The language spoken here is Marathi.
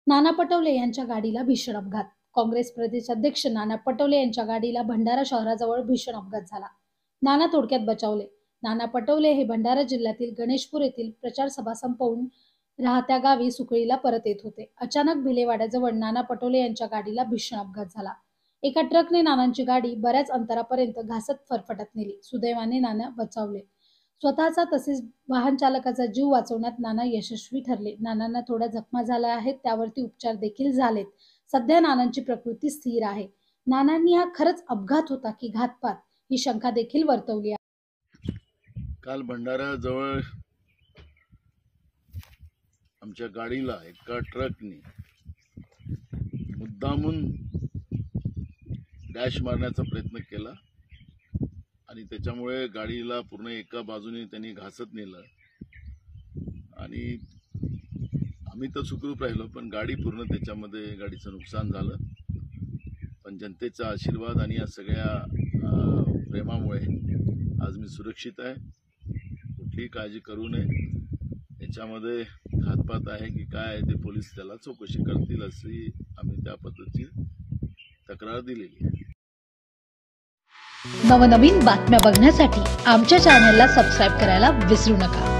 नाना पटोले यांच्या गाडीला भीषण अपघात। काँग्रेस प्रदेशाध्यक्ष नाना पटोले यांच्या गाडीला भंडारा शहराजवळ भीषण अपघात झाला। नाना थोडक्यात बचावले। नाना पटोले हे भंडारा जिल्ह्यातील गणेशपूर येथील प्रचार सभा संपवून राहत्या गावी सुकळीला परत येत होते। अचानक भिलेवाड्याजवळ नाना पटोले यांच्या गाडीला भीषण अपघात झाला। एका ट्रकने नानांची गाडी बऱ्याच अंतरापर्यंत घासत फरफटत नेली। सुदैवाने नाना बचावले। स्वतःचा तसेच वाहन चालकाचा जीव वाचवण्यात नाना यशस्वी ठरले। नानांना थोड्या जखमा झाल्या आहेत, त्यावरती उपचार देखील झालेत। सध्या नानांची प्रकृती स्थिर आहे। नानांनी हा खरंच अपघात होता की घातपात, ही शंका देखील वर्तवली आहे। काल भंडारा जवळ आमच्या गाडीला एका ट्रकने मुद्दामून डॅश मारण्याचा प्रयत्न केला आणि त्याच्यामुळे गाडीला पूर्ण एका बाजूने त्यांनी घासत नेलं आणि आम्ही तर सुखरूप राहिलो, पण गाडी पूर्ण त्याच्यामध्ये गाडीचं नुकसान झालं। पण जनतेचा आशीर्वाद आणि या सगळ्या प्रेमामुळे आज मी सुरक्षित आहे। कुठलीही काळजी करू नये। याच्यामध्ये घातपात आहे की काय आहे ते पोलीस त्याला चौकशी करतील अशी आम्ही त्या पद्धतीची तक्रार दिलेली आहे। नवनवीन बातम्या बघण्यासाठी आमच्या चॅनलला सबस्क्राइब करायला विसरू नका।